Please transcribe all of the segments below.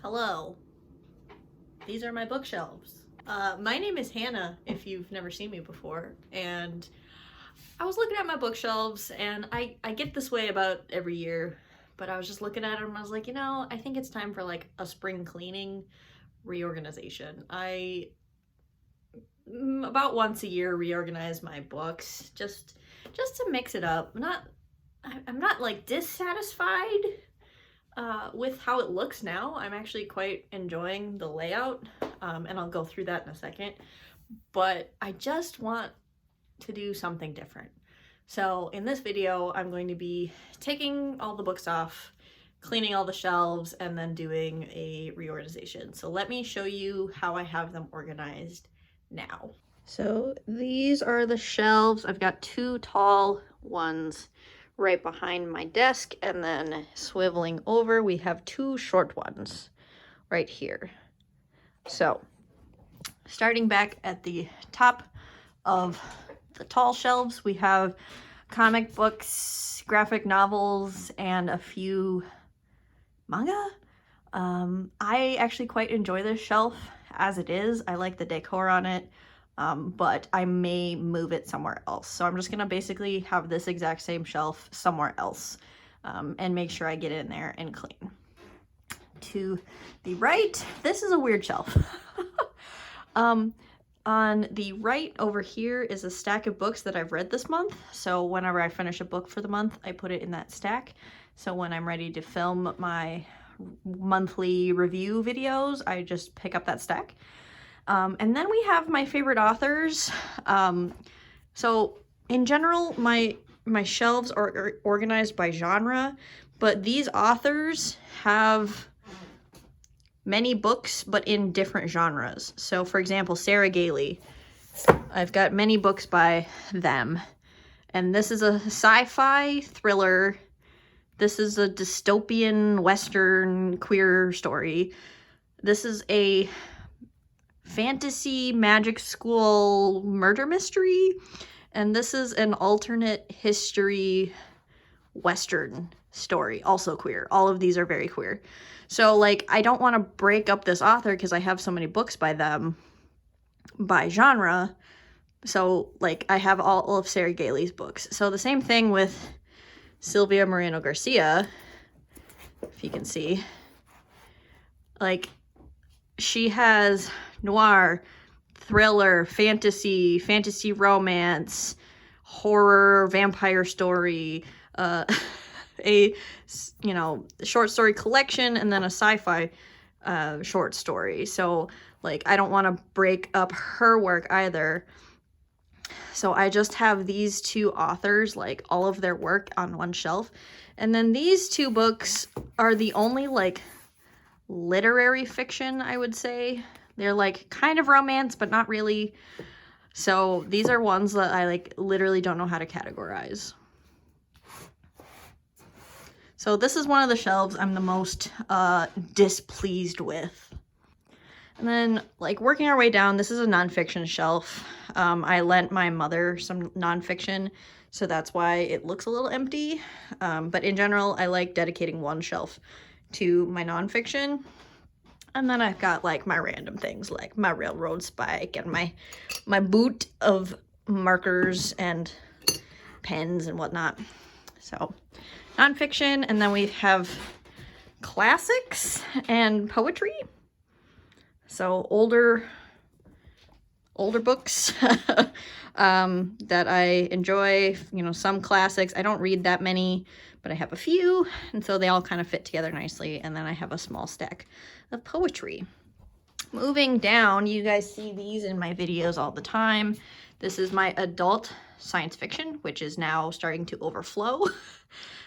Hello. These are my bookshelves. My name is Hannah, if you've never seen me before, and I was looking at my bookshelves, and I get this way about every year, but I was just looking at them and I was like, I think it's time for like a spring cleaning reorganization. I about once a year reorganize my books just to mix it up. I'm not like dissatisfied with how it looks now. I'm actually quite enjoying the layout, and I'll go through that in a second, but I just want to do something different. So in this video, I'm going to be taking all the books off, cleaning all the shelves, and then doing a reorganization. So let me show you how I have them organized now. So these are the shelves. I've got two tall ones right behind my desk, and then swiveling over we have two short ones right here. So starting back at the top of the tall shelves, we have comic books, graphic novels, and a few manga. I actually quite enjoy this shelf as it is. I like the decor on it. But I may move it somewhere else. So I'm just gonna basically have this exact same shelf somewhere else, and make sure I get in there and clean. To the right, this is a weird shelf. On the right over here is a stack of books that I've read this month. So whenever I finish a book for the month, I put it in that stack. So when I'm ready to film my monthly review videos, I just pick up that stack. And then we have my favorite authors. So in general, my shelves are organized by genre, but these authors have many books, but in different genres. So for example, Sarah Gailey, I've got many books by them. And this is a sci-fi thriller. This is a dystopian Western queer story. This is a fantasy magic school murder mystery, and this is an alternate history Western story, also queer. All of these are very queer. So like, I don't want to break up this author because I have so many books by them by genre. So like, I have all of Sarah Gailey's books. So the same thing with Sylvia Moreno Garcia, if you can see, like, she has noir, thriller, fantasy romance, horror, vampire story, a short story collection, and then a sci-fi short story. So like, I don't want to break up her work either. So I just have these two authors, like all of their work on one shelf. And then these two books are the only like literary fiction, I would say. They're like kind of romance, but not really. So these are ones that I like literally don't know how to categorize. So this is one of the shelves I'm the most displeased with. And then like working our way down, this is a nonfiction shelf. I lent my mother some nonfiction, so that's why it looks a little empty. But in general, I like dedicating one shelf to my nonfiction. And then I've got like my random things like my railroad spike and my boot of markers and pens and whatnot. So nonfiction, and then we have classics and poetry. So older books that I enjoy, some classics. I don't read that many, but I have a few, and so they all kind of fit together nicely. And then I have a small stack of poetry. Moving down, you guys see these in my videos all the time. This is my adult science fiction, which is now starting to overflow.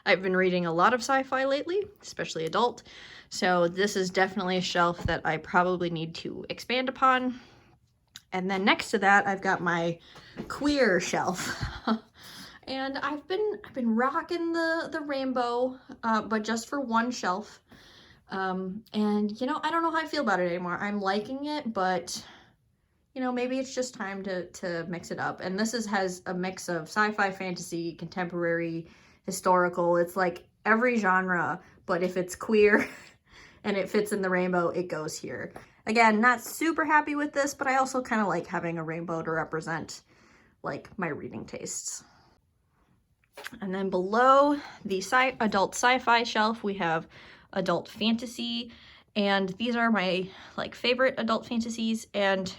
I've been reading a lot of sci-fi lately, especially adult. So this is definitely a shelf that I probably need to expand upon. And then next to that, I've got my queer shelf. And I've been rocking the rainbow, but just for one shelf. And I don't know how I feel about it anymore. I'm liking it, but maybe it's just time to mix it up. And this has a mix of sci-fi, fantasy, contemporary, historical. It's like every genre, but if it's queer, and it fits in the rainbow, it goes here. Again, not super happy with this, but I also kind of like having a rainbow to represent like my reading tastes. And then below the adult sci-fi shelf, we have adult fantasy, and these are my like favorite adult fantasies, and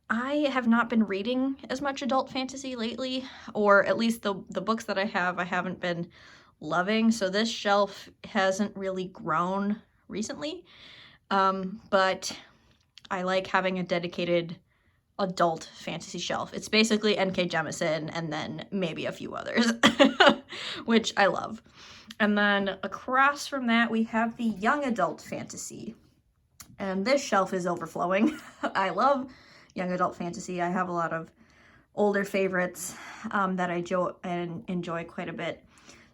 I have not been reading as much adult fantasy lately, or at least the books that I haven't been loving, so this shelf hasn't really grown recently, but I like having a dedicated adult fantasy shelf. It's basically N.K. Jemisin and then maybe a few others, which I love. And then across from that, we have the young adult fantasy. And this shelf is overflowing. I love young adult fantasy. I have a lot of older favorites that I enjoy quite a bit.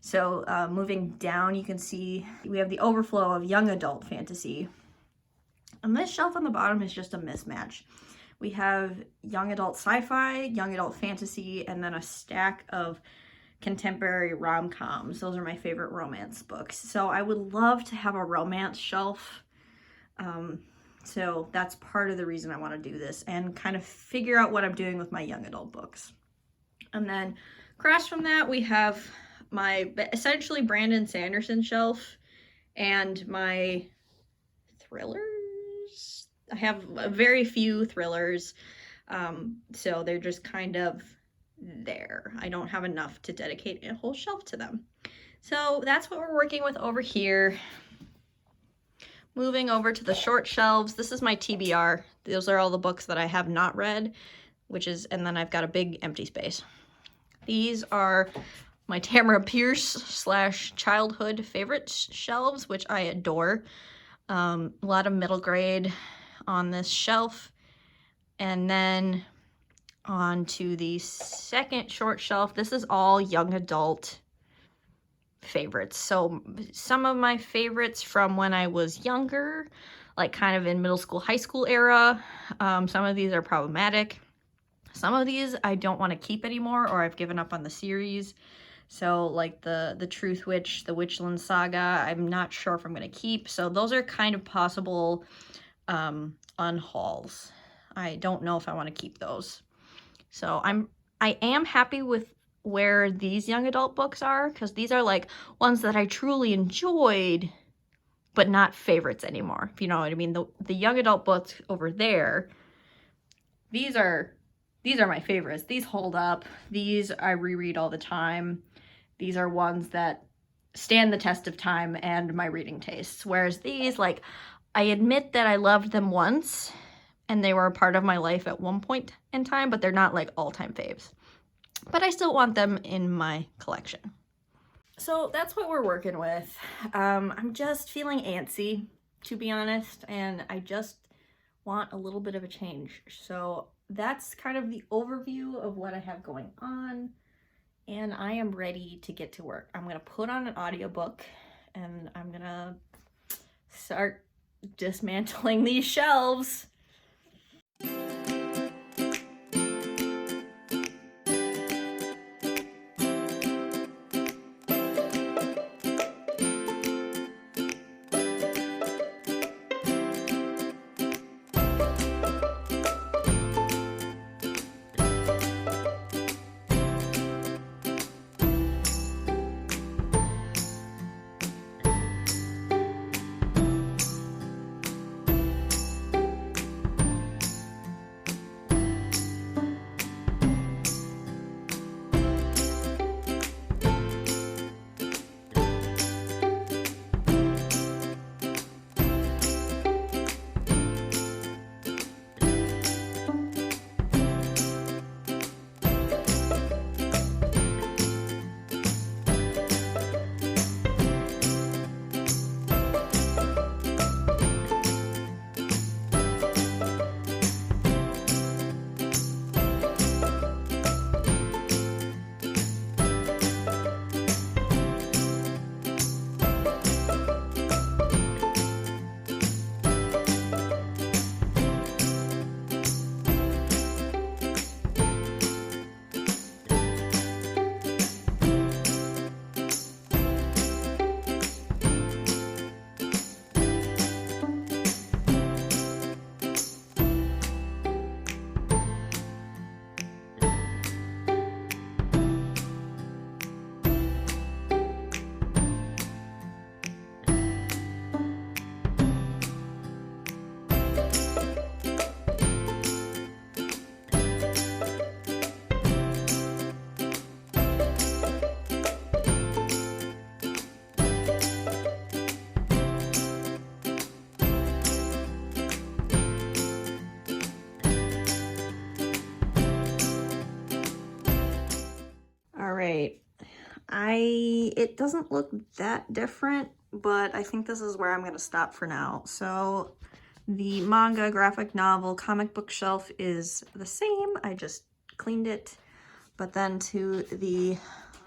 So moving down, you can see we have the overflow of young adult fantasy. And this shelf on the bottom is just a mismatch. We have young adult sci-fi, young adult fantasy, and then a stack of contemporary rom-coms. Those are my favorite romance books. So I would love to have a romance shelf. So that's part of the reason I want to do this and kind of figure out what I'm doing with my young adult books. And then across from that, we have my essentially Brandon Sanderson shelf and my thrillers. I have very few thrillers, so they're just kind of there. I don't have enough to dedicate a whole shelf to them. So that's what we're working with over here. Moving over to the short shelves, this is my TBR. Those are all the books that I have not read, and then I've got a big empty space. These are my Tamara Pierce / childhood favorites shelves, which I adore. A lot of middle grade on this shelf, and then on to the second short shelf. This is all young adult favorites. So some of my favorites from when I was younger, like kind of in middle school, high school era. Some of these are problematic. Some of these I don't want to keep anymore, or I've given up on the series. So like the Truth Witch, the Witchland Saga, I'm not sure if I'm going to keep. So those are kind of possible unhauls. I don't know if I want to keep those. So I am happy with where these young adult books are, because these are like ones that I truly enjoyed, but not favorites anymore, if you know what I mean. The young adult books over there, these are my favorites. These hold up. These I reread all the time. These are ones that stand the test of time and my reading tastes. Whereas these, like, I admit that I loved them once and they were a part of my life at one point in time, but they're not like all-time faves. But I still want them in my collection. So that's what we're working with. I'm just feeling antsy, to be honest, and I just want a little bit of a change. So that's kind of the overview of what I have going on, and I am ready to get to work. I'm gonna put on an audiobook and I'm gonna start dismantling these shelves. It doesn't look that different, but I think this is where I'm gonna stop for now. So the manga, graphic novel, comic book shelf is the same. I just cleaned it. But then to the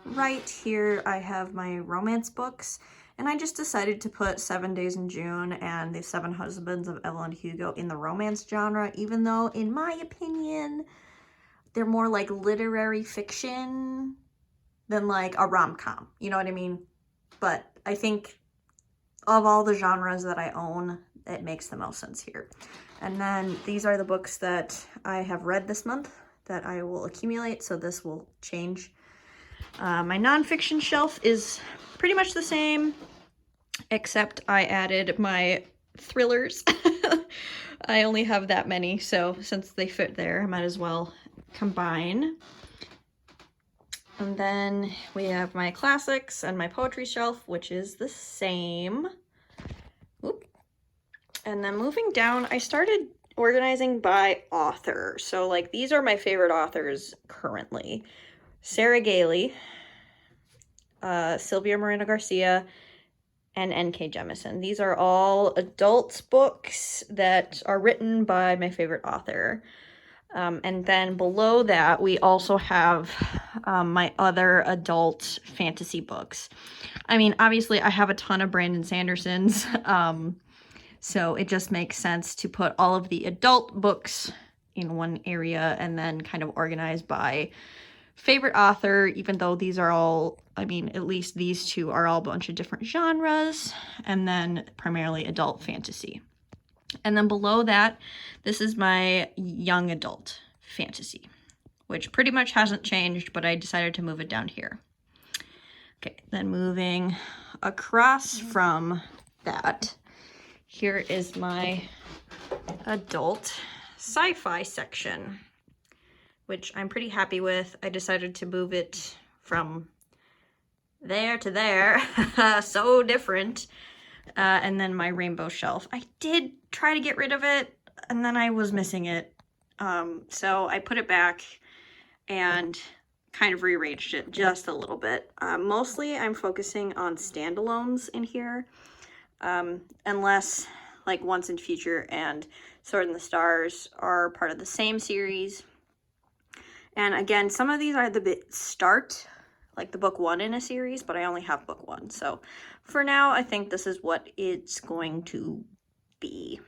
right here, I have my romance books. And I just decided to put 7 Days in June and The Seven Husbands of Evelyn Hugo in the romance genre, even though, in my opinion, they're more like literary fiction than like a rom-com. You know what I mean? But I think of all the genres that I own, it makes the most sense here. And then these are the books that I have read this month that I will accumulate, so this will change. My nonfiction shelf is pretty much the same, except I added my thrillers. I only have that many, so since they fit there, I might as well combine. And then we have my classics and my poetry shelf, which is the same. Oop. And then moving down, I started organizing by author. So like these are my favorite authors currently. Sarah Gailey, Sylvia Moreno Garcia, and N.K. Jemisin. These are all adult books that are written by my favorite author. And then below that, we also have my other adult fantasy books. I mean, obviously, I have a ton of Brandon Sanderson's, so it just makes sense to put all of the adult books in one area and then kind of organize by favorite author, even though these are all, I mean, at least these two are all a bunch of different genres, and then primarily adult fantasy. And then below that, this is my young adult fantasy, which pretty much hasn't changed, but I decided to move it down here. Okay, then moving across from that, here is my adult sci-fi section, which I'm pretty happy with. I decided to move it from there to there, so different. And then my rainbow shelf. I did try to get rid of it, and then I was missing it. So I put it back and kind of rearranged it just a little bit. Mostly I'm focusing on standalones in here, unless like Once and Future and Sword in the Stars are part of the same series. And again, some of these are the start, like the book 1 in a series, but I only have book 1. So for now, I think this is what it's going to be.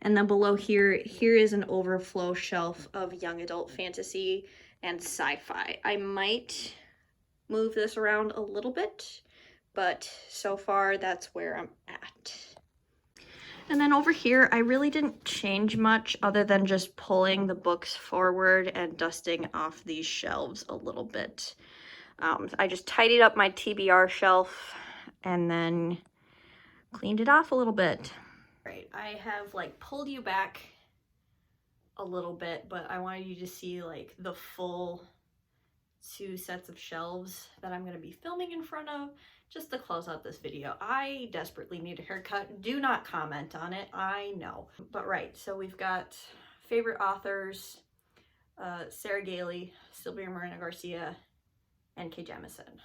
And then below here is an overflow shelf of young adult fantasy and sci-fi. I might move this around a little bit, but so far that's where I'm at. And then over here, I really didn't change much other than just pulling the books forward and dusting off these shelves a little bit. I just tidied up my TBR shelf and then cleaned it off a little bit. Right, I have like pulled you back a little bit, but I wanted you to see like the full 2 sets of shelves that I'm going to be filming in front of just to close out this video. I desperately need a haircut. Do not comment on it, I know. But right, so we've got favorite authors, Sarah Gailey, Sylvia Moreno Garcia, N.K. Jemisin.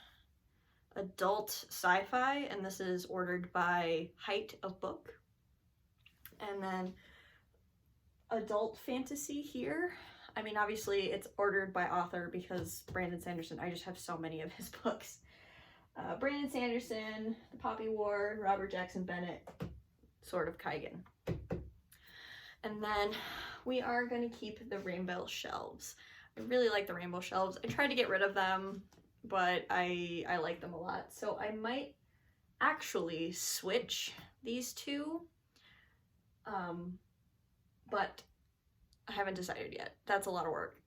Adult sci-fi, and this is ordered by height of book. And then adult fantasy here. I mean, obviously it's ordered by author because Brandon Sanderson, I just have so many of his books. Brandon Sanderson, The Poppy War, Robert Jackson Bennett, Sword of Kaigan. And then we are going to keep the rainbow shelves. I really like the rainbow shelves. I tried to get rid of them, but I like them a lot. So I might actually switch these two, but I haven't decided yet. That's a lot of work.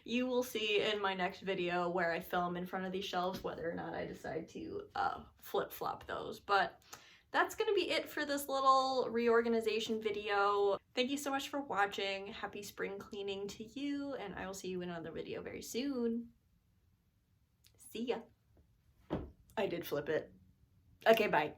You will see in my next video where I film in front of these shelves whether or not I decide to flip-flop those. But that's going to be it for this little reorganization video. Thank you so much for watching. Happy spring cleaning to you, and I will see you in another video very soon. See ya. I did flip it. Okay, bye.